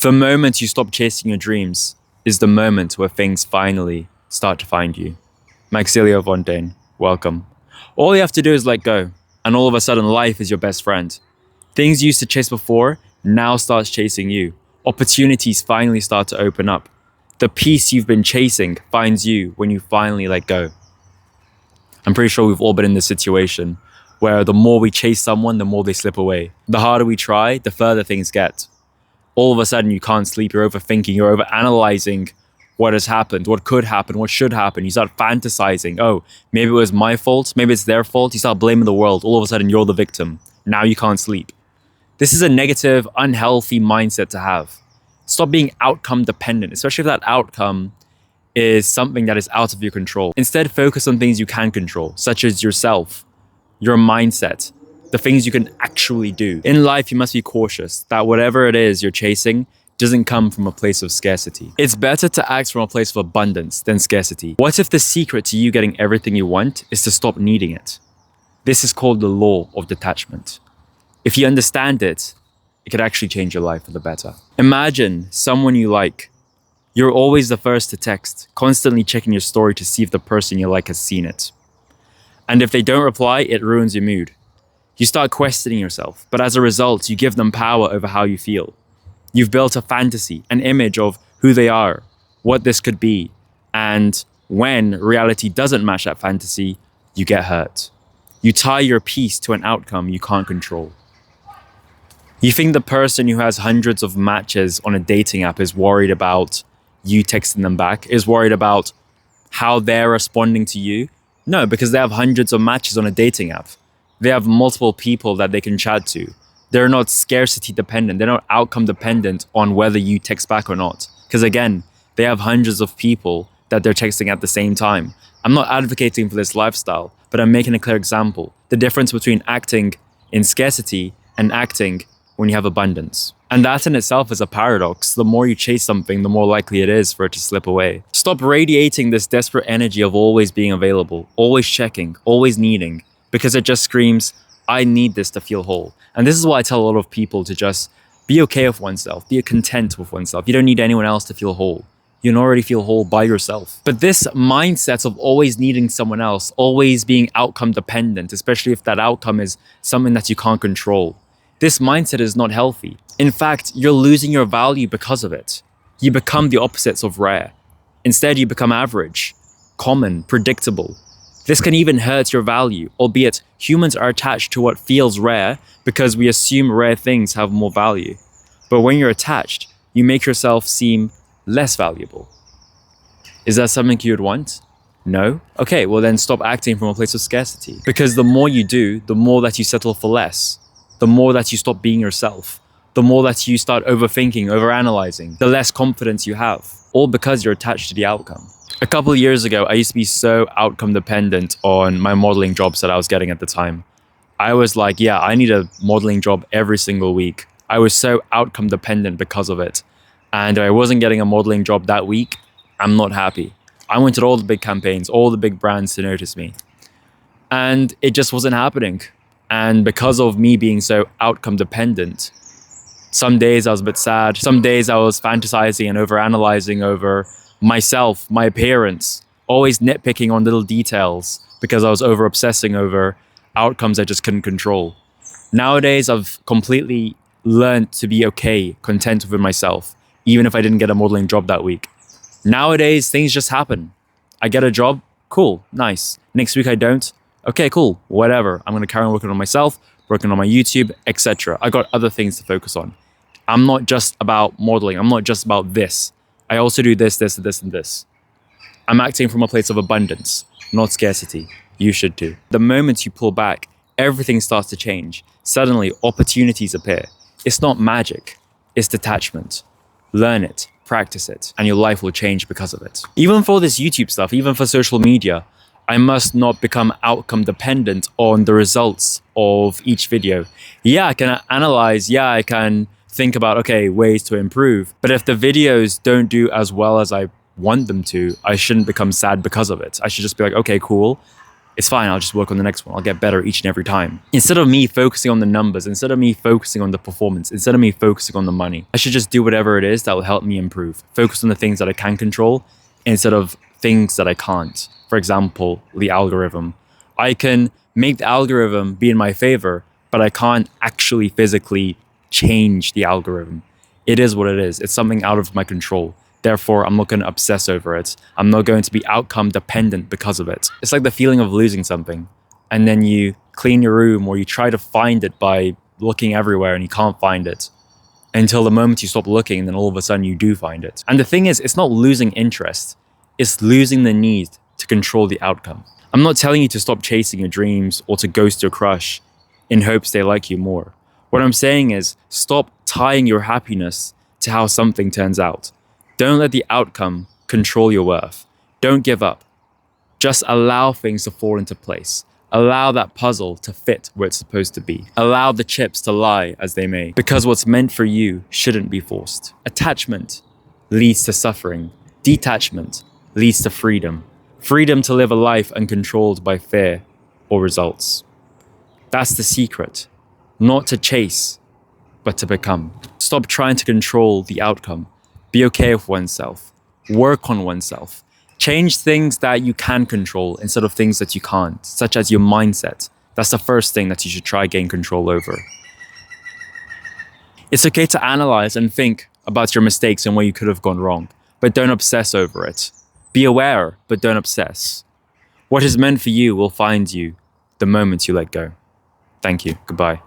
The moment you stop chasing your dreams is the moment where things finally start to find you. Maxilio Fontaine, welcome. All you have to do is let go, and all of a sudden life is your best friend. Things you used to chase before now starts chasing you. Opportunities finally start to open up. The peace you've been chasing finds you when you finally let go. I'm pretty sure we've all been in this situation where the more we chase someone, the more they slip away. The harder we try, the further things get. All of a sudden you can't sleep, you're overthinking, you're overanalyzing what has happened, what could happen, what should happen. You start fantasizing, oh, maybe it was my fault, maybe it's their fault. You start blaming the world. All of a sudden you're the victim. Now you can't sleep. This is a negative, unhealthy mindset to have. Stop being outcome dependent, especially if that outcome is something that is out of your control. Instead, focus on things you can control, such as yourself, your mindset, the things you can actually do. In life, you must be cautious that whatever it is you're chasing doesn't come from a place of scarcity. It's better to act from a place of abundance than scarcity. What if the secret to you getting everything you want is to stop needing it? This is called the Law of Detachment. If you understand it, it could actually change your life for the better. Imagine someone you like. You're always the first to text, constantly checking your story to see if the person you like has seen it. And if they don't reply, it ruins your mood. You start questioning yourself, but as a result, you give them power over how you feel. You've built a fantasy, an image of who they are, what this could be, and when reality doesn't match that fantasy, you get hurt. You tie your peace to an outcome you can't control. You think the person who has hundreds of matches on a dating app is worried about you texting them back, is worried about how they're responding to you? No, because they have hundreds of matches on a dating app. They have multiple people that they can chat to. They're not scarcity dependent. They're not outcome dependent on whether you text back or not. Because again, they have hundreds of people that they're texting at the same time. I'm not advocating for this lifestyle, but I'm making a clear example. The difference between acting in scarcity and acting when you have abundance. And that in itself is a paradox. The more you chase something, the more likely it is for it to slip away. Stop radiating this desperate energy of always being available, always checking, always needing, because it just screams, I need this to feel whole. And this is why I tell a lot of people to just be okay with oneself, be content with oneself. You don't need anyone else to feel whole. You can already feel whole by yourself. But this mindset of always needing someone else, always being outcome dependent, especially if that outcome is something that you can't control, this mindset is not healthy. In fact, you're losing your value because of it. You become the opposites of rare. Instead, you become average, common, predictable. This can even hurt your value, albeit humans are attached to what feels rare because we assume rare things have more value. But when you're attached, you make yourself seem less valuable. Is that something you would want? No? Okay, well then stop acting from a place of scarcity. Because the more you do, the more that you settle for less. The more that you stop being yourself. The more that you start overthinking, overanalyzing, the less confidence you have. All because you're attached to the outcome. A couple of years ago, I used to be so outcome dependent on my modeling jobs that I was getting at the time. I was like, yeah, I need a modeling job every single week. I was so outcome dependent because of it. And if I wasn't getting a modeling job that week, I'm not happy. I wanted all the big campaigns, all the big brands to notice me. And it just wasn't happening. And because of me being so outcome dependent, some days I was a bit sad. Some days I was fantasizing and overanalyzing over myself, my appearance, always nitpicking on little details because I was over obsessing over outcomes I just couldn't control. Nowadays, I've completely learned to be okay, content with myself, even if I didn't get a modeling job that week. Nowadays, things just happen. I get a job, cool, nice. Next week I don't, okay, cool, whatever. I'm gonna carry on working on myself, working on my YouTube, etc. I got other things to focus on. I'm not just about modeling. I'm not just about this. I also do this, this, this, and this. I'm acting from a place of abundance, not scarcity. You should too. The moment you pull back, everything starts to change. Suddenly, opportunities appear. It's not magic. It's detachment. Learn it, practice it, and your life will change because of it. Even for this YouTube stuff, even for social media, I must not become outcome dependent on the results of each video. Yeah, I can analyze. Yeah, I can think about, okay, ways to improve. But if the videos don't do as well as I want them to, I shouldn't become sad because of it. I should just be like, okay, cool. It's fine, I'll just work on the next one. I'll get better each and every time. Instead of me focusing on the numbers, instead of me focusing on the performance, instead of me focusing on the money, I should just do whatever it is that will help me improve. Focus on the things that I can control instead of things that I can't. For example, the algorithm. I can make the algorithm be in my favor, but I can't actually physically change the algorithm. It is what it is. It's something out of my control. Therefore, I'm not going to obsess over it. I'm not going to be outcome dependent because of it. It's like the feeling of losing something, and then you clean your room or you try to find it by looking everywhere and you can't find it until the moment you stop looking, and then all of a sudden you do find it. And the thing is, it's not losing interest. It's losing the need to control the outcome. I'm not telling you to stop chasing your dreams or to ghost your crush in hopes they like you more. What I'm saying is stop tying your happiness to how something turns out. Don't let the outcome control your worth. Don't give up. Just allow things to fall into place. Allow that puzzle to fit where it's supposed to be. Allow the chips to lie as they may. Because what's meant for you shouldn't be forced. Attachment leads to suffering. Detachment leads to freedom. Freedom to live a life uncontrolled by fear or results. That's the secret. Not to chase, but to become. Stop trying to control the outcome. Be okay with oneself. Work on oneself. Change things that you can control instead of things that you can't, such as your mindset. That's the first thing that you should try gain control over. It's okay to analyze and think about your mistakes and where you could have gone wrong, but don't obsess over it. Be aware, but don't obsess. What is meant for you will find you the moment you let go. Thank you. Goodbye.